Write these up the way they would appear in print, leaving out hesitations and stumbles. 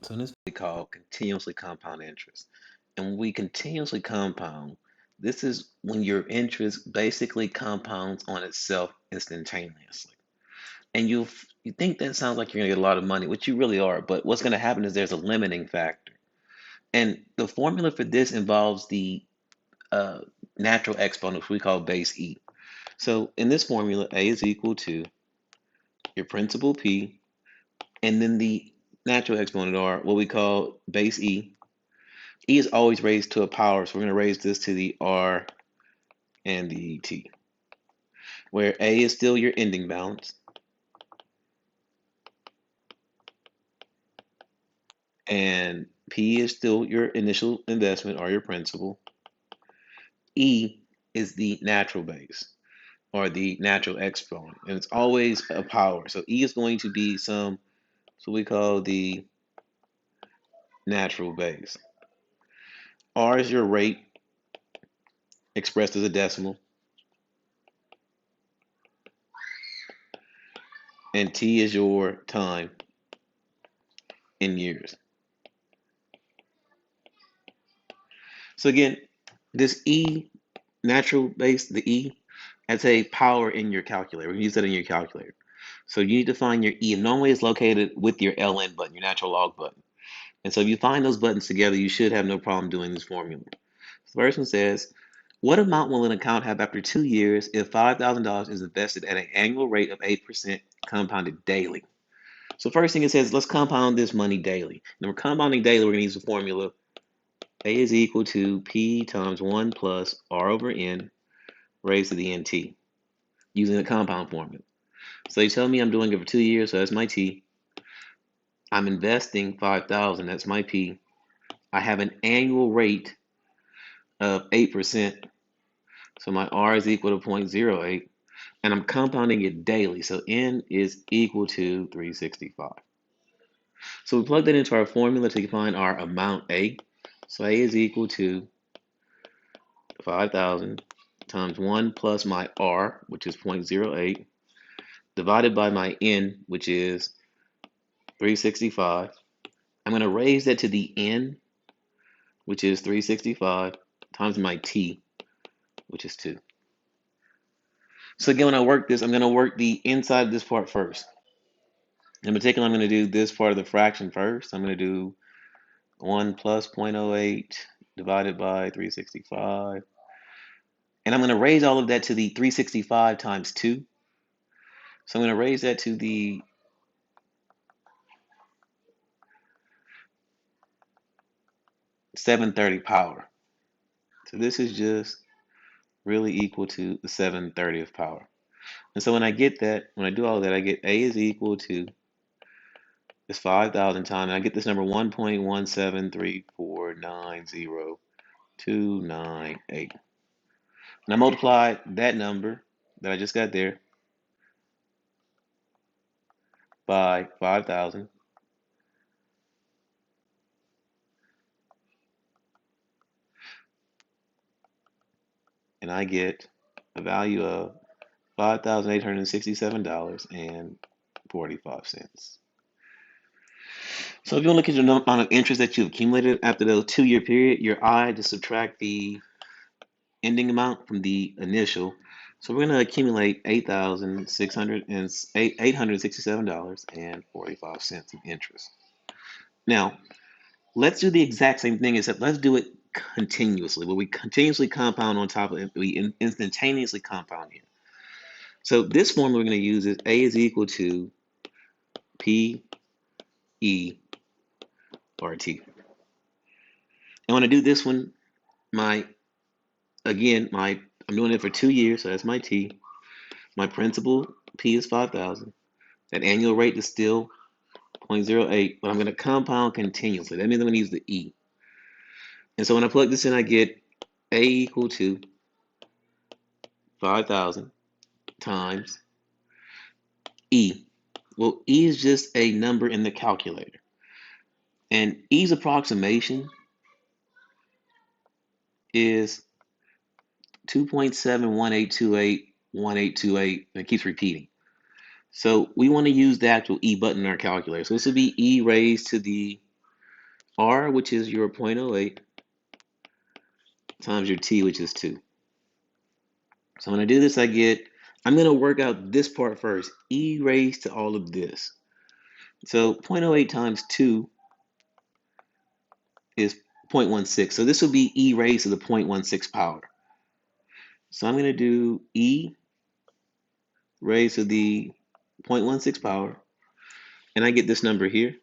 So this is what we call continuously compound interest. And when we continuously compound, this is when your interest basically compounds on itself instantaneously. And you think that sounds like you're gonna get a lot of money, which you really are, but what's gonna happen is there's a limiting factor. And the formula for this involves the uh, natural exponent, which we call base E. So in this formula, A is equal to your principal P, and then the natural exponent R, what we call base E. E is always raised to a power, so we're going to raise this to the R and the T, where A is still your ending balance, and P is still your initial investment or your principal. E is the natural base or the natural exponent, and it's always a power. So E is going to be so we call the natural base. R is your rate expressed as a decimal, and T is your time in years. So again, this E, natural base, the E, that's a power in your calculator. We use that in your calculator. So you need to find your E. And normally it's located with your LN button, your natural log button. And so if you find those buttons together, you should have no problem doing this formula. So the first one says, what amount will an account have after 2 years if $5,000 is invested at an annual rate of 8% compounded daily? So first thing it says, let's compound this money daily. And we're compounding daily, we're going to use the formula A is equal to P times 1 plus R over N raised to the NT using the compound formula. So they tell me I'm doing it for 2 years, so that's my T. I'm investing 5,000, that's my P. I have an annual rate of 8%, so my R is equal to 0.08, and I'm compounding it daily, so N is equal to 365. So we plug that into our formula to find our amount A. So A is equal to 5,000 times 1 plus my R, which is 0.08, divided by my N, which is 365. I'm going to raise that to the N, which is 365, times my T, which is 2. So again, when I work this, I'm going to work the inside of this part first. In particular, I'm going to do this part of the fraction first. I'm going to do 1 plus 0.08 divided by 365. And I'm going to raise all of that to the 365 times 2. So I'm going to raise that to the 730 power. So this is just really equal to the 7/30th power. And so when I get that, when I do all that, I get A is equal to this 5,000 times, and I get this number 1.173490298. And I multiply that number that I just got there by 5,000. And I get a value of $5,867.45. So if you look at the amount of interest that you've accumulated after the 2 year period, your I to subtract the ending amount from the initial. So we're going to accumulate $8,667.45 of interest. Now, let's do the exact same thing, except let's do it continuously, where we continuously compound on top of it, we instantaneously compound here. So this formula we're going to use is A is equal to P E R T. And when I do this one, I'm doing it for 2 years, so that's my T. My principal P is 5,000. That annual rate is still 0.08, but I'm going to compound continuously. That means I'm going to use the E. And so when I plug this in, I get A equal to 5,000 times E. Well, E is just a number in the calculator. And E's approximation is 2.718281828, and it keeps repeating. So we want to use the actual E button in our calculator. So this would be E raised to the R, which is your 0.08, times your T, which is 2. So when I do this, I'm going to work out this part first. E raised to all of this. So 0.08 times 2 is 0.16. So this will be E raised to the 0.16 power. So I'm going to do E raised to the 0.16 power. And I get this number here.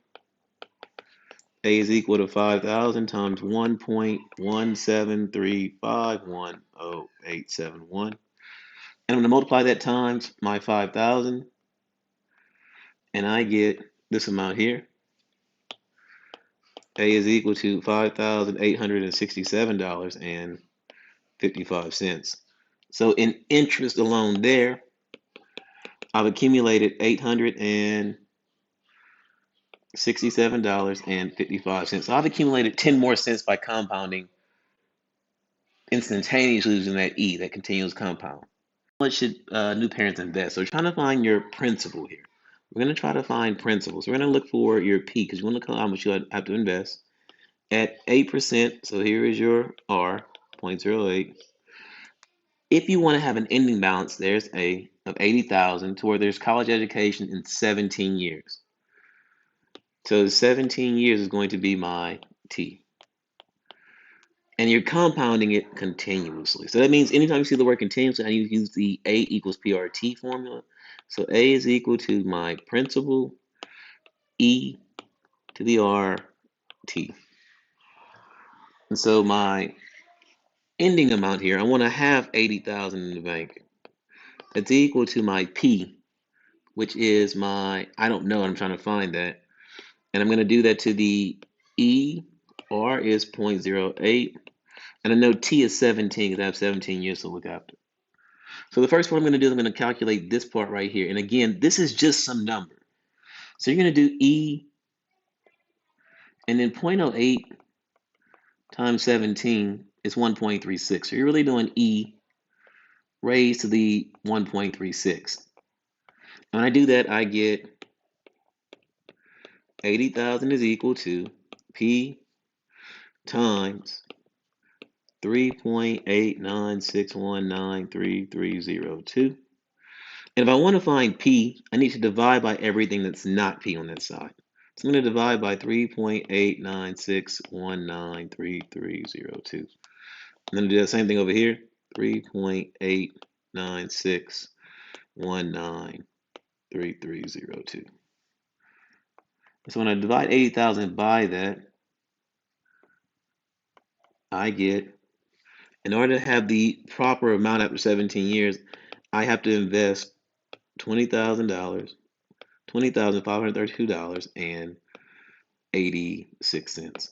A is equal to 5,000 times 1.173510871. And I'm going to multiply that times my 5,000. And I get this amount here. A is equal to $5,867.55. So in interest alone there, I've accumulated $867.55. So I've accumulated 10 more cents by compounding instantaneously using that E, that continuous compound. How much should new parents invest? So we're trying to find your principal here. We're going to try to find principal. So we're going to look for your P because you want to know how much you have to invest. At 8%, so here is your R, 0.08. If you want to have an ending balance, there's A of 80,000 to where there's college education in 17 years. So 17 years is going to be my T. And you're compounding it continuously. So that means anytime you see the word continuously, I use the A equals PRT formula. So A is equal to my principal E to the R T. And so my ending amount here, I want to have 80,000 in the bank. That's equal to my P, which is my, I don't know, I'm trying to find that. And I'm going to do that to the E, R is 0.08. And I know T is 17 because I have 17 years to look after. So the first one I'm going to do is I'm going to calculate this part right here. And again, this is just some number. So you're going to do E and then 0.08 times 17 is 1.36. So you're really doing E raised to the 1.36. When I do that, I get 80,000 is equal to P times 3.8961933302. And if I want to find P, I need to divide by everything that's not P on that side. So I'm going to divide by 3.8961933302. I'm going to do the same thing over here. 3.8961933302. So when I divide 80,000 by that, I get, in order to have the proper amount after 17 years, I have to invest $20,532.86.